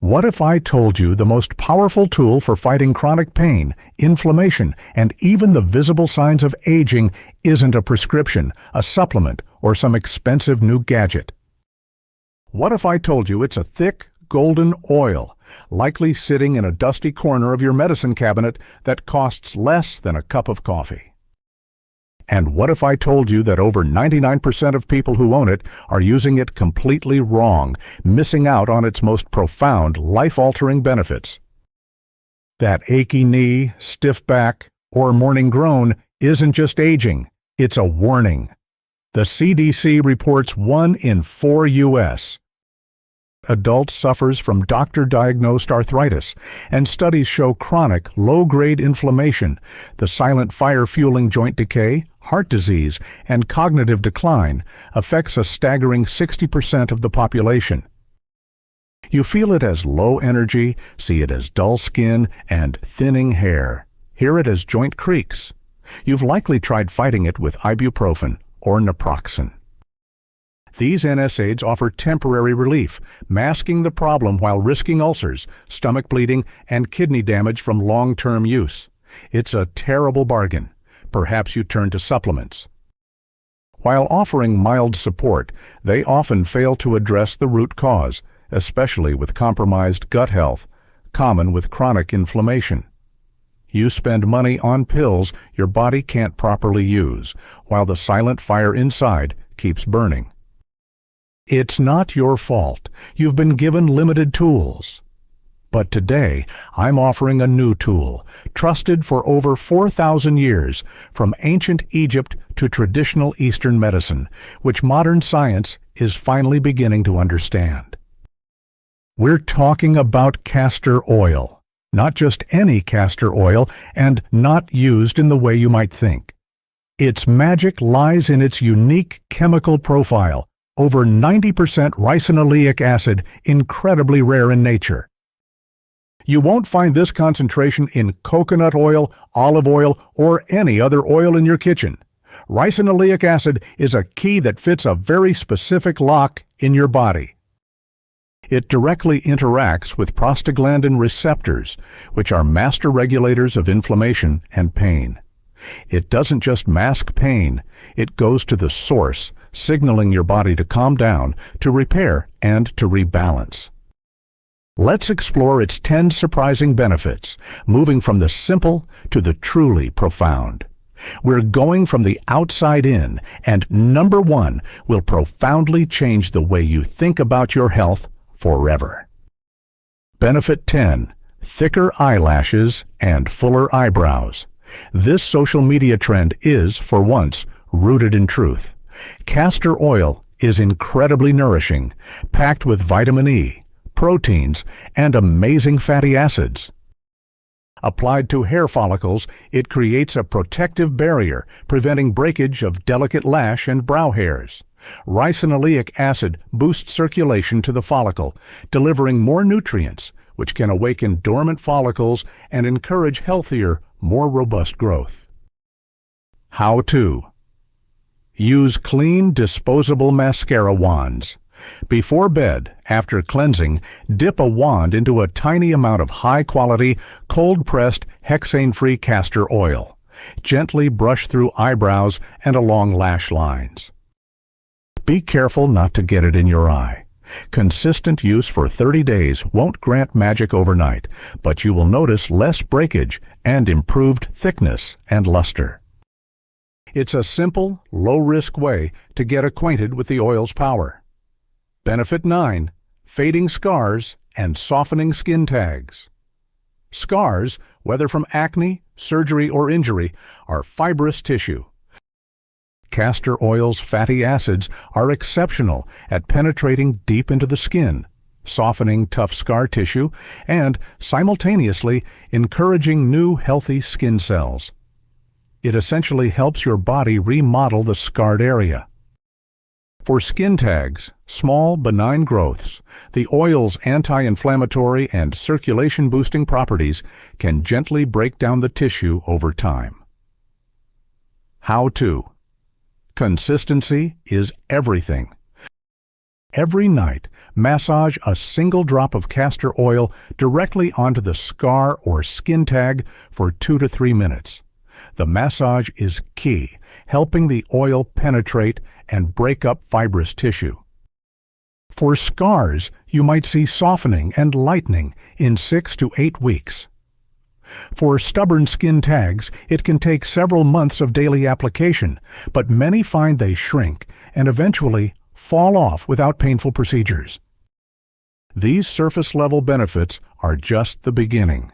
What if I told you the most powerful tool for fighting chronic pain, inflammation, and even the visible signs of aging isn't a prescription, a supplement, or some expensive new gadget? What if I told you it's a thick, golden oil, likely sitting in a dusty corner of your medicine cabinet that costs less than a cup of coffee? And what if I told you that over 99% of people who own it are using it completely wrong, missing out on its most profound, life-altering benefits? That achy knee, stiff back, or morning groan isn't just aging, it's a warning. The CDC reports 1 in 4 U.S. adults suffers from doctor-diagnosed arthritis, and studies show chronic, low-grade inflammation, the silent fire fueling joint decay, heart disease, and cognitive decline affects a staggering 60% of the population. You feel it as low energy, see it as dull skin and thinning hair, hear it as joint creaks. You've likely tried fighting it with ibuprofen or naproxen. These NSAIDs offer temporary relief, masking the problem while risking ulcers, stomach bleeding, and kidney damage from long-term use. It's a terrible bargain. Perhaps you turn to supplements. While offering mild support, they often fail to address the root cause, especially with compromised gut health, common with chronic inflammation. You spend money on pills your body can't properly use, while the silent fire inside keeps burning. It's not your fault. You've been given limited tools. But today, I'm offering a new tool, trusted for over 4,000 years, from ancient Egypt to traditional Eastern medicine, which modern science is finally beginning to understand. We're talking about castor oil, not just any castor oil, and not used in the way you might think. Its magic lies in its unique chemical profile, over 90% ricinoleic acid, incredibly rare in nature. You won't find this concentration in coconut oil, olive oil, or any other oil in your kitchen. Ricinoleic acid is a key that fits a very specific lock in your body. It directly interacts with prostaglandin receptors, which are master regulators of inflammation and pain. It doesn't just mask pain, it goes to the source, signaling your body to calm down, to repair, and to rebalance. Let's explore its 10 surprising benefits, moving from the simple to the truly profound. We're going from the outside in, and number 1 will profoundly change the way you think about your health forever. Benefit 10. Thicker eyelashes and fuller eyebrows. This social media trend is, for once, rooted in truth. Castor oil is incredibly nourishing, packed with vitamin E, proteins, and amazing fatty acids. Applied to hair follicles, it creates a protective barrier, preventing breakage of delicate lash and brow hairs. Ricinoleic acid boosts circulation to the follicle, delivering more nutrients, which can awaken dormant follicles and encourage healthier, more robust growth. How to use clean, disposable mascara wands. Before bed, after cleansing, dip a wand into a tiny amount of high-quality, cold-pressed, hexane-free castor oil. Gently brush through eyebrows and along lash lines. Be careful not to get it in your eye. Consistent use for 30 days won't grant magic overnight, but you will notice less breakage and improved thickness and luster. It's a simple, low-risk way to get acquainted with the oil's power. Benefit 9. Fading scars and softening skin tags. Scars, whether from acne, surgery, or injury, are fibrous tissue. Castor oil's fatty acids are exceptional at penetrating deep into the skin, softening tough scar tissue, and simultaneously encouraging new healthy skin cells. It essentially helps your body remodel the scarred area. For skin tags, small benign growths, the oil's anti-inflammatory and circulation-boosting properties can gently break down the tissue over time. How to. Consistency is everything. Every night, massage a single drop of castor oil directly onto the scar or skin tag for 2 to 3 minutes. The massage is key, helping the oil penetrate and break up fibrous tissue. For scars, you might see softening and lightening in 6 to 8 weeks. For stubborn skin tags, it can take several months of daily application, but many find they shrink and eventually fall off without painful procedures. These surface-level benefits are just the beginning.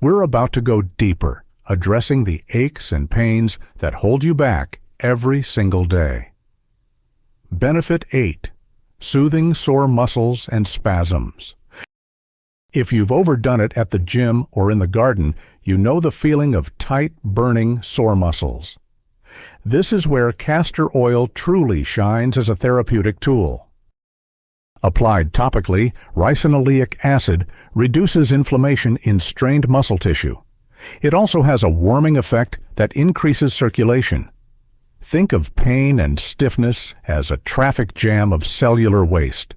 We're about to go deeper, addressing the aches and pains that hold you back every single day. Benefit 8. Soothing sore muscles and spasms. If you've overdone it at the gym or in the garden, you know the feeling of tight, burning, sore muscles. This is where castor oil truly shines as a therapeutic tool. Applied topically, ricinoleic acid reduces inflammation in strained muscle tissue. It also has a warming effect that increases circulation. Think of pain and stiffness as a traffic jam of cellular waste.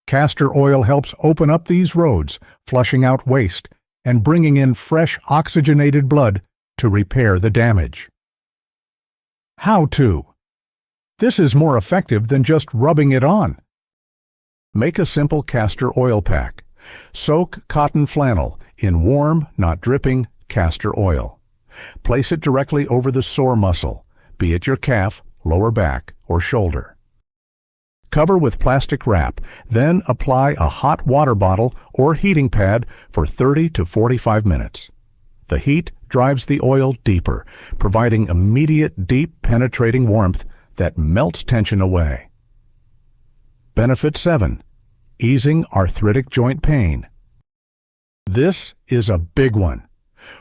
Castor oil helps open up these roads, flushing out waste and bringing in fresh oxygenated blood to repair the damage. How to? This is more effective than just rubbing it on. Make a simple castor oil pack. Soak cotton flannel in warm, not dripping, castor oil. Place it directly over the sore muscle, be it your calf, lower back, or shoulder. Cover with plastic wrap, then apply a hot water bottle or heating pad for 30 to 45 minutes. The heat drives the oil deeper, providing immediate, deep, penetrating warmth that melts tension away. Benefit 7. Easing arthritic joint pain. This is a big one.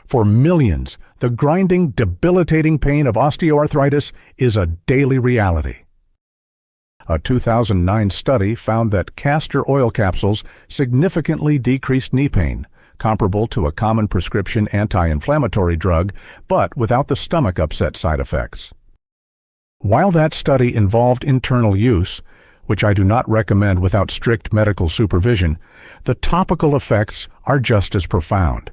For millions, the grinding, debilitating pain of osteoarthritis is a daily reality. A 2009 study found that castor oil capsules significantly decreased knee pain, comparable to a common prescription anti-inflammatory drug, but without the stomach upset side effects. While that study involved internal use, which I do not recommend without strict medical supervision, the topical effects are just as profound.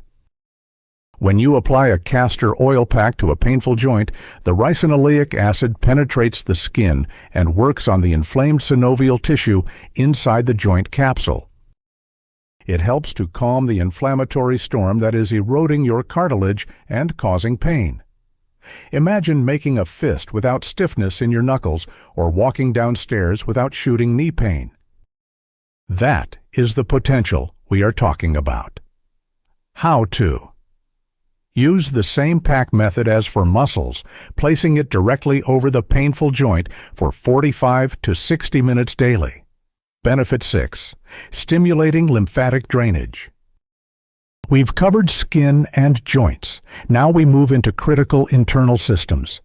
When you apply a castor oil pack to a painful joint, the ricinoleic acid penetrates the skin and works on the inflamed synovial tissue inside the joint capsule. It helps to calm the inflammatory storm that is eroding your cartilage and causing pain. Imagine making a fist without stiffness in your knuckles or walking downstairs without shooting knee pain. That is the potential we are talking about. How to? Use the same pack method as for muscles, placing it directly over the painful joint for 45 to 60 minutes daily. Benefit 6. Stimulating lymphatic drainage. We've covered skin and joints. Now we move into critical internal systems.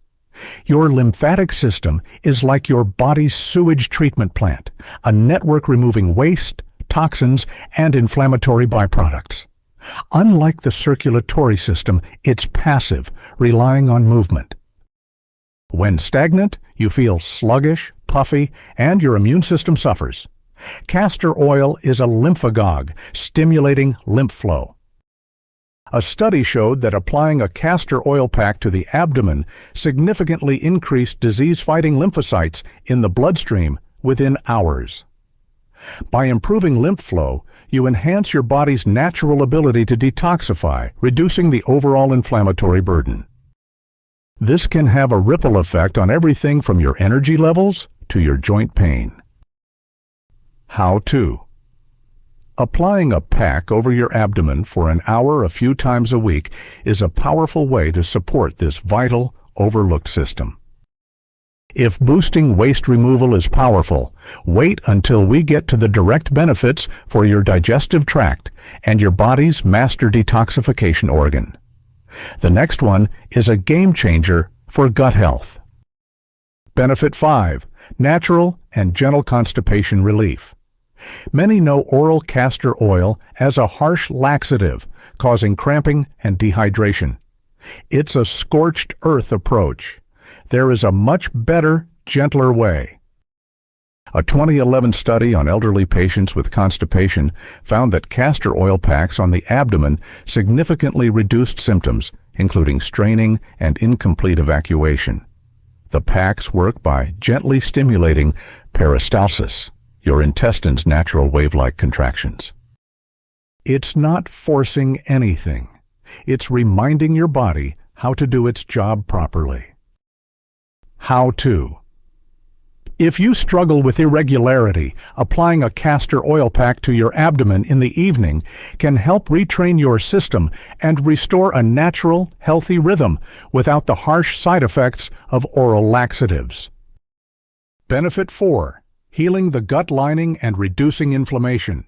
Your lymphatic system is like your body's sewage treatment plant, a network removing waste, toxins, and inflammatory byproducts. Unlike the circulatory system, it's passive, relying on movement. When stagnant, you feel sluggish, puffy, and your immune system suffers. Castor oil is a lymphagogue, stimulating lymph flow. A study showed that applying a castor oil pack to the abdomen significantly increased disease-fighting lymphocytes in the bloodstream within hours. By improving lymph flow, you enhance your body's natural ability to detoxify, reducing the overall inflammatory burden. This can have a ripple effect on everything from your energy levels to your joint pain. How to? Applying a pack over your abdomen for an hour a few times a week is a powerful way to support this vital, overlooked system. If boosting waste removal is powerful, wait until we get to the direct benefits for your digestive tract and your body's master detoxification organ. The next one is a game changer for gut health. Benefit 5. Natural and gentle constipation relief. Many know oral castor oil as a harsh laxative, causing cramping and dehydration. It's a scorched earth approach. There is a much better, gentler way. A 2011 study on elderly patients with constipation found that castor oil packs on the abdomen significantly reduced symptoms, including straining and incomplete evacuation. The packs work by gently stimulating peristalsis, your intestine's natural wave-like contractions. It's not forcing anything. It's reminding your body how to do its job properly. How to. If you struggle with irregularity, applying a castor oil pack to your abdomen in the evening can help retrain your system and restore a natural, healthy rhythm without the harsh side effects of oral laxatives. Benefit 4. Healing the gut lining and reducing inflammation.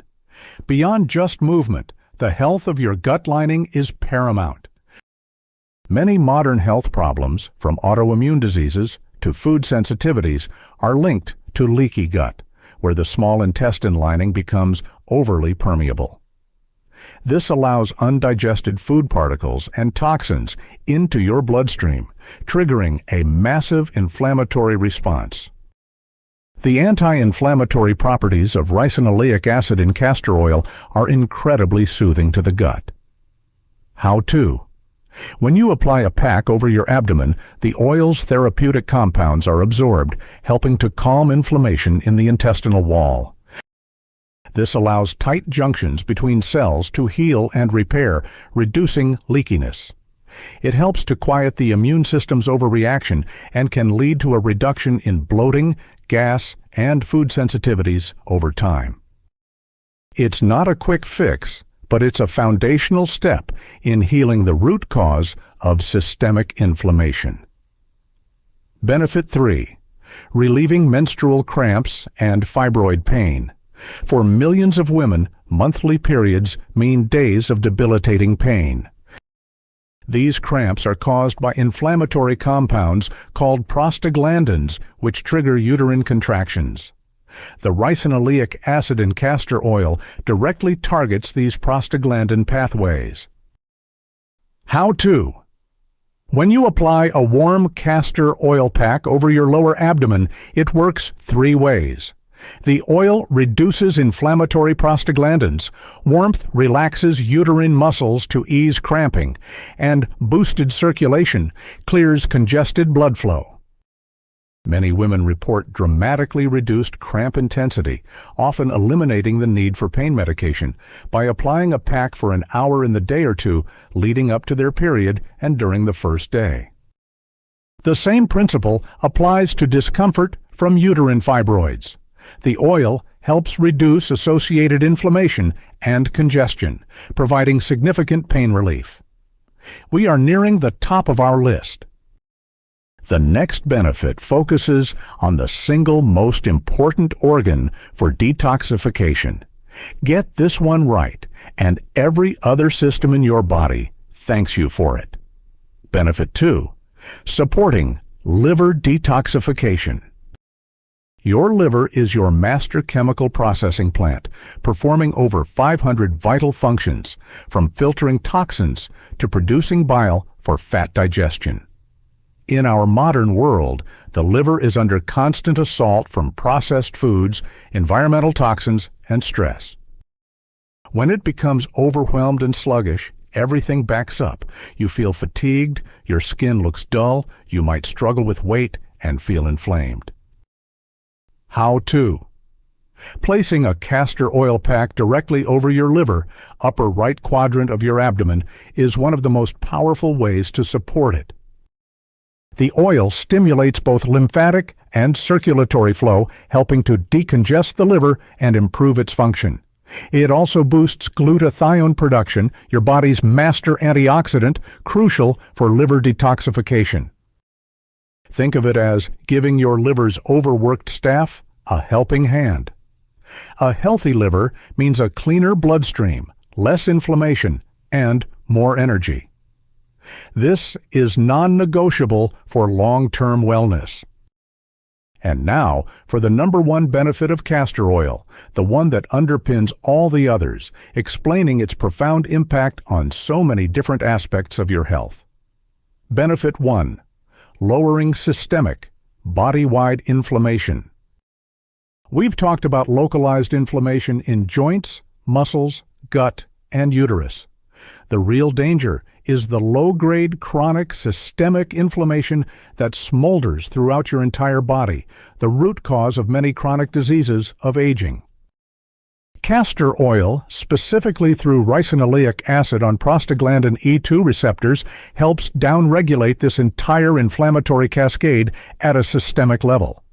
Beyond just movement, the health of your gut lining is paramount. Many modern health problems, from autoimmune diseases to food sensitivities, are linked to leaky gut, where the small intestine lining becomes overly permeable. This allows undigested food particles and toxins into your bloodstream, triggering a massive inflammatory response. The anti-inflammatory properties of ricinoleic acid in castor oil are incredibly soothing to the gut. How to. When you apply a pack over your abdomen, the oil's therapeutic compounds are absorbed, helping to calm inflammation in the intestinal wall. This allows tight junctions between cells to heal and repair, reducing leakiness. It helps to quiet the immune system's overreaction and can lead to a reduction in bloating, gas, and food sensitivities over time. It's not a quick fix, but it's a foundational step in healing the root cause of systemic inflammation. Benefit 3. Relieving menstrual cramps and fibroid pain. For millions of women, monthly periods mean days of debilitating pain. These cramps are caused by inflammatory compounds called prostaglandins, which trigger uterine contractions. The ricinoleic acid in castor oil directly targets these prostaglandin pathways. How to. When you apply a warm castor oil pack over your lower abdomen, it works 3 ways. The oil reduces inflammatory prostaglandins, warmth relaxes uterine muscles to ease cramping, and boosted circulation clears congested blood flow. Many women report dramatically reduced cramp intensity, often eliminating the need for pain medication, by applying a pack for an hour in the day or two leading up to their period and during the first day. The same principle applies to discomfort from uterine fibroids. The oil helps reduce associated inflammation and congestion, providing significant pain relief. We are nearing the top of our list. The next benefit focuses on the single most important organ for detoxification. Get this one right, and every other system in your body thanks you for it. Benefit 2. Supporting liver detoxification. Your liver is your master chemical processing plant, performing over 500 vital functions, from filtering toxins to producing bile for fat digestion. In our modern world, the liver is under constant assault from processed foods, environmental toxins, and stress. When it becomes overwhelmed and sluggish, everything backs up. You feel fatigued, your skin looks dull, you might struggle with weight, and feel inflamed. How to. Placing a castor oil pack directly over your liver, upper right quadrant of your abdomen, is one of the most powerful ways to support it. The oil stimulates both lymphatic and circulatory flow, helping to decongest the liver and improve its function. It also boosts glutathione production, your body's master antioxidant, crucial for liver detoxification. Think of it as giving your liver's overworked staff a helping hand. A healthy liver means a cleaner bloodstream, less inflammation, and more energy. This is non-negotiable for long-term wellness. And now for the #1 benefit of castor oil, the one that underpins all the others, explaining its profound impact on so many different aspects of your health. Benefit 1. Lowering systemic, body-wide inflammation. We've talked about localized inflammation in joints, muscles, gut, and uterus. The real danger is the low-grade chronic systemic inflammation that smolders throughout your entire body, the root cause of many chronic diseases of aging. Castor oil, specifically through ricinoleic acid on prostaglandin E2 receptors, helps downregulate this entire inflammatory cascade at a systemic level.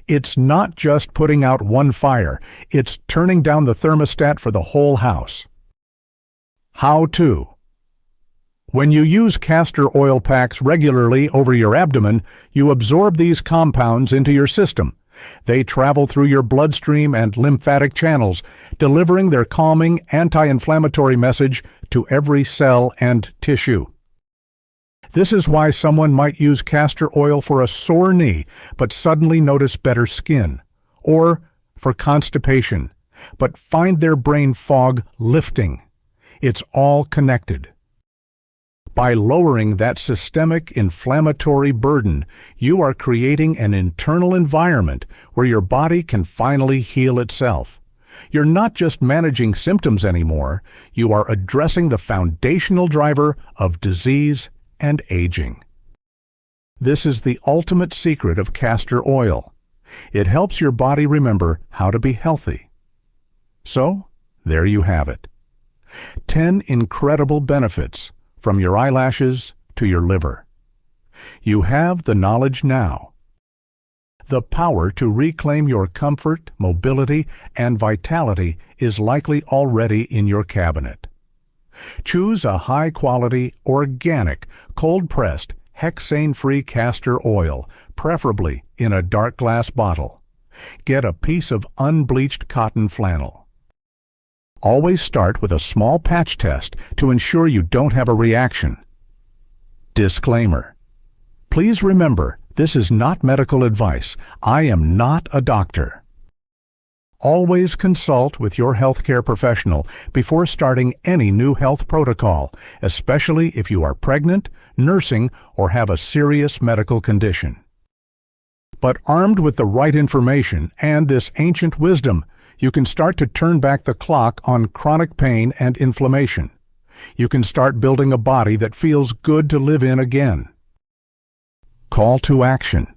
It's not just putting out one fire, it's turning down the thermostat for the whole house. How to? When you use castor oil packs regularly over your abdomen, you absorb these compounds into your system. They travel through your bloodstream and lymphatic channels, delivering their calming, anti-inflammatory message to every cell and tissue. This is why someone might use castor oil for a sore knee but suddenly notice better skin, or for constipation, but find their brain fog lifting. It's all connected. By lowering that systemic inflammatory burden, you are creating an internal environment where your body can finally heal itself. You're not just managing symptoms anymore, you are addressing the foundational driver of disease and aging. This is the ultimate secret of castor oil. It helps your body remember how to be healthy. So, there you have it. 10 incredible benefits, from your eyelashes to your liver. You have the knowledge now. The power to reclaim your comfort, mobility, and vitality is likely already in your cabinet. Choose a high-quality, organic, cold-pressed, hexane-free castor oil, preferably in a dark glass bottle. Get a piece of unbleached cotton flannel. Always start with a small patch test to ensure you don't have a reaction. Disclaimer. Please remember, this is not medical advice. I am not a doctor. Always consult with your healthcare professional before starting any new health protocol, especially if you are pregnant, nursing, or have a serious medical condition. But armed with the right information and this ancient wisdom, you can start to turn back the clock on chronic pain and inflammation. You can start building a body that feels good to live in again. Call to action.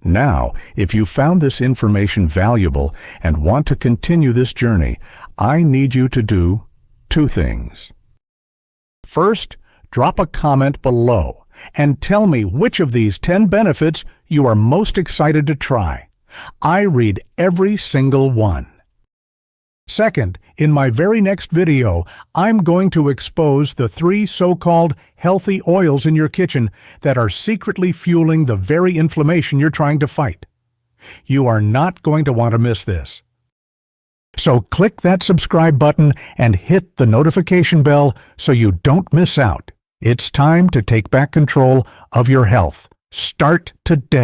Now, if you found this information valuable and want to continue this journey, I need you to do 2 things. First, drop a comment below and tell me which of these 10 benefits you are most excited to try. I read every single one. Second, in my very next video, I'm going to expose the 3 so-called healthy oils in your kitchen that are secretly fueling the very inflammation you're trying to fight. You are not going to want to miss this. So click that subscribe button and hit the notification bell so you don't miss out. It's time to take back control of your health. Start today.